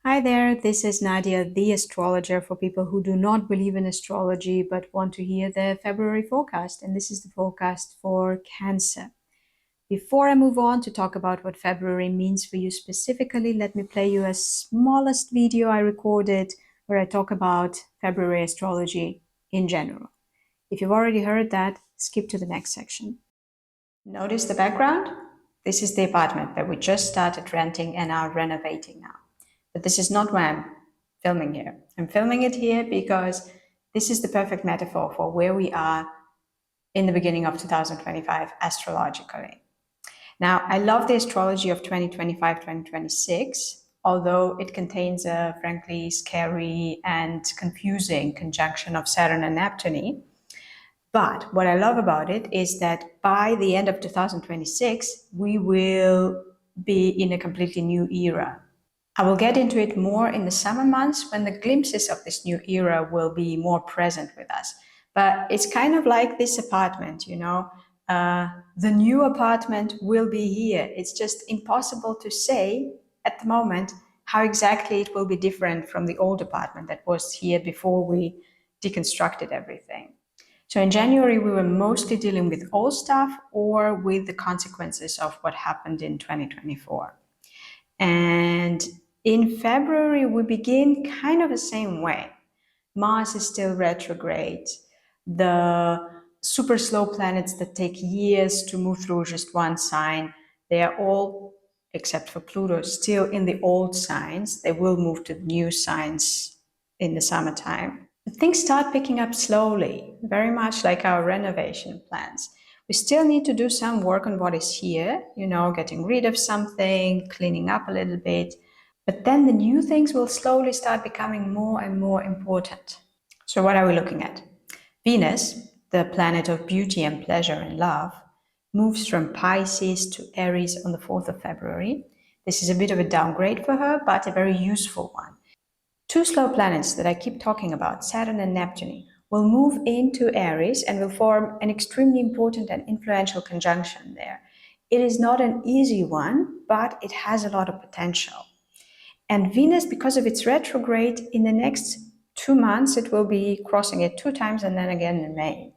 Hi there, this is Nadia, the astrologer for people who do not believe in astrology but want to hear the February forecast. And this is the forecast for Cancer. Before I move on to talk about what February means for you specifically, let me play you a smallest video I recorded where I talk about February astrology in general. If you've already heard that, skip to the next section. Notice the background? This is the apartment that we just started renting and are renovating now. But this is not why I'm filming here. I'm filming it here because this is the perfect metaphor for where we are in the beginning of 2025 astrologically. Now, I love the astrology of 2025-2026, although it contains a frankly scary and confusing conjunction of Saturn and Neptune. But what I love about it is that by the end of 2026, we will be in a completely new era. I will get into it more in the summer months when the glimpses of this new era will be more present with us. But it's kind of like this apartment, the new apartment will be here. It's just impossible to say at the moment how exactly it will be different from the old apartment that was here before we deconstructed everything. So in January, we were mostly dealing with old stuff or with the consequences of what happened in 2024. And in February, we begin kind of the same way. Mars is still retrograde. The super slow planets that take years to move through just one sign, they are all, except for Pluto, still in the old signs. They will move to new signs in the summertime. But things start picking up slowly, very much like our renovation plans. We still need to do some work on what is here, getting rid of something, cleaning up a little bit. But then the new things will slowly start becoming more and more important. So what are we looking at? Venus, the planet of beauty and pleasure and love, moves from Pisces to Aries on the 4th of February. This is a bit of a downgrade for her, but a very useful one. Two slow planets that I keep talking about, Saturn and Neptune, will move into Aries and will form an extremely important and influential conjunction there. It is not an easy one, but it has a lot of potential. And Venus, because of its retrograde, in the next 2 months, it will be crossing it 2 times and then again in May.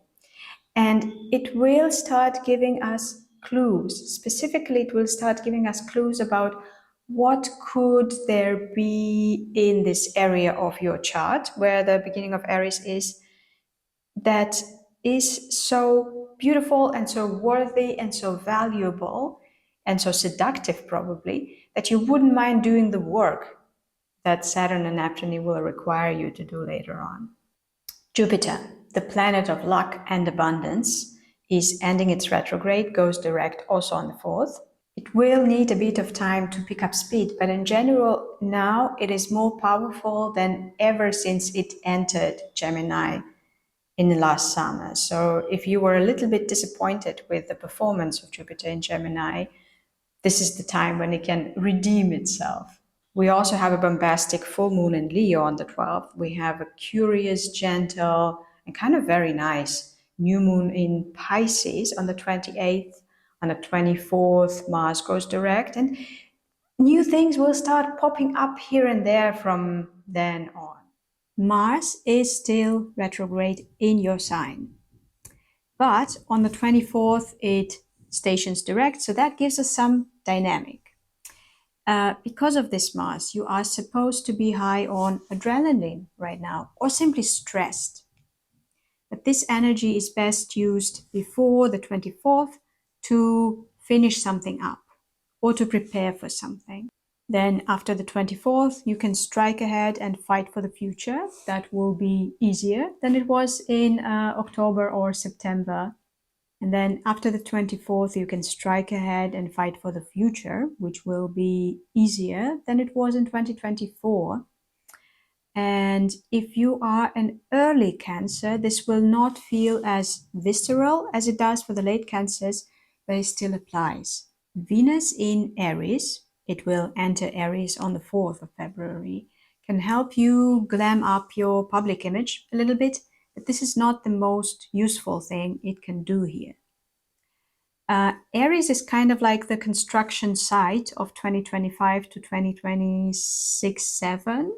And it will start giving us clues. Specifically, it will start giving us clues about what could there be in this area of your chart where the beginning of Aries is, that is so beautiful and so worthy and so valuable and so seductive probably that you wouldn't mind doing the work that Saturn and Neptune will require you to do later on. Jupiter, the planet of luck and abundance, is ending its retrograde, goes direct also on the 4th. It will need a bit of time to pick up speed, but in general, now it is more powerful than ever since it entered Gemini in the last summer. So if you were a little bit disappointed with the performance of Jupiter in Gemini, this is the time when it can redeem itself. We also have a bombastic full moon in Leo on the 12th. We have a curious, gentle, and kind of very nice new moon in Pisces on the 28th. On the 24th, Mars goes direct, and new things will start popping up here and there from then on. Mars is still retrograde in your sign, but on the 24th, it stations direct, so that gives us some dynamic. Because of this Mars, you are supposed to be high on adrenaline right now, or simply stressed. But this energy is best used before the 24th to finish something up or to prepare for something. Then after the 24th, you can strike ahead and fight for the future. That will be easier than it was in October or September. And then after the 24th, you can strike ahead and fight for the future, which will be easier than it was in 2024. And if you are an early Cancer, this will not feel as visceral as it does for the late Cancers, but it still applies. Venus in Aries, it will enter Aries on the 4th of February, can help you glam up your public image a little bit, but this is not the most useful thing it can do here. Aries is kind of like the construction site of 2025 to 2026-7.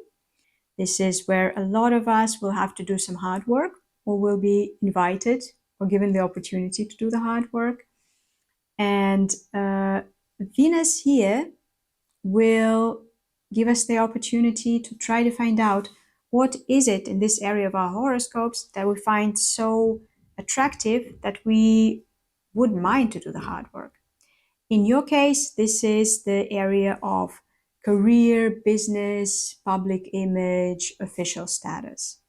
This is where a lot of us will have to do some hard work, or will be invited or given the opportunity to do the hard work. And Venus here will give us the opportunity to try to find out what is it in this area of our horoscopes that we find so attractive that we wouldn't mind to do the hard work. In your case, this is the area of career, business, public image, official status.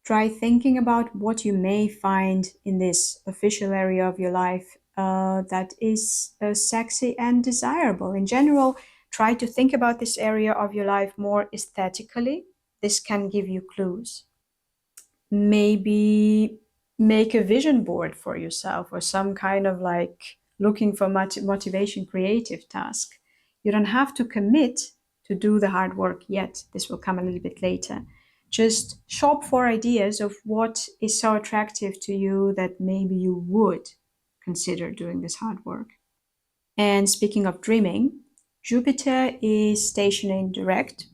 Try thinking about what you may find in this official area of your life that is sexy and desirable. In general, try to think about this area of your life more aesthetically. This can give you clues. Maybe make a vision board for yourself, or some kind of like looking for motivation creative task. You don't have to commit to do the hard work yet. This will come a little bit later. Just shop for ideas of what is so attractive to you that maybe you would consider doing this hard work. And speaking of dreaming, Jupiter is stationing direct,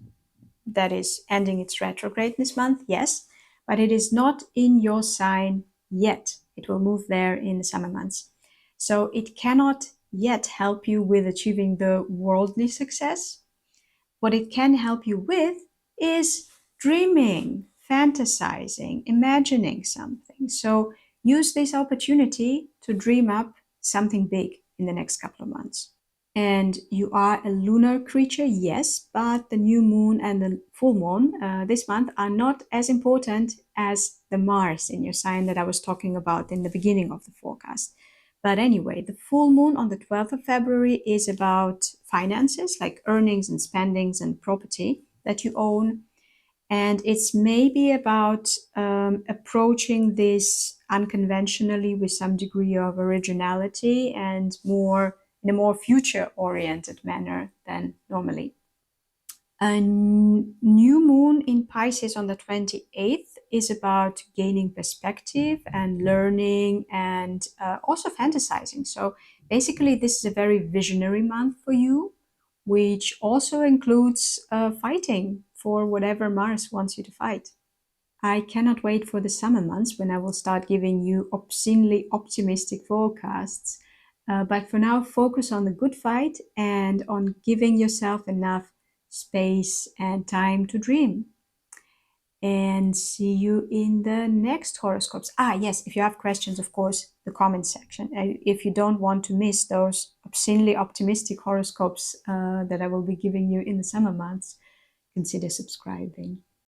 that is ending its retrograde this month, yes, but it is not in your sign yet. It will move there in the summer months. So it cannot yet help you with achieving the worldly success. What it can help you with is dreaming, fantasizing, imagining something. So use this opportunity to dream up something big in the next couple of months. And you are a lunar creature, yes, but the new moon and the full moon this month are not as important as the Mars in your sign that I was talking about in the beginning of the forecast. But anyway, the full moon on the 12th of February is about finances, like earnings and spendings and property that you own. And it's maybe about approaching this unconventionally with some degree of originality and more in a more future-oriented manner than normally. A new moon in Pisces on the 28th is about gaining perspective and learning and also fantasizing. So basically, this is a very visionary month for you, which also includes fighting for whatever Mars wants you to fight. I cannot wait for the summer months when I will start giving you obscenely optimistic forecasts. But for now, focus on the good fight and on giving yourself enough space and time to dream. And see you in the next horoscopes. Yes, if you have questions, of course, the comment section. If you don't want to miss those obscenely optimistic horoscopes that I will be giving you in the summer months, consider subscribing.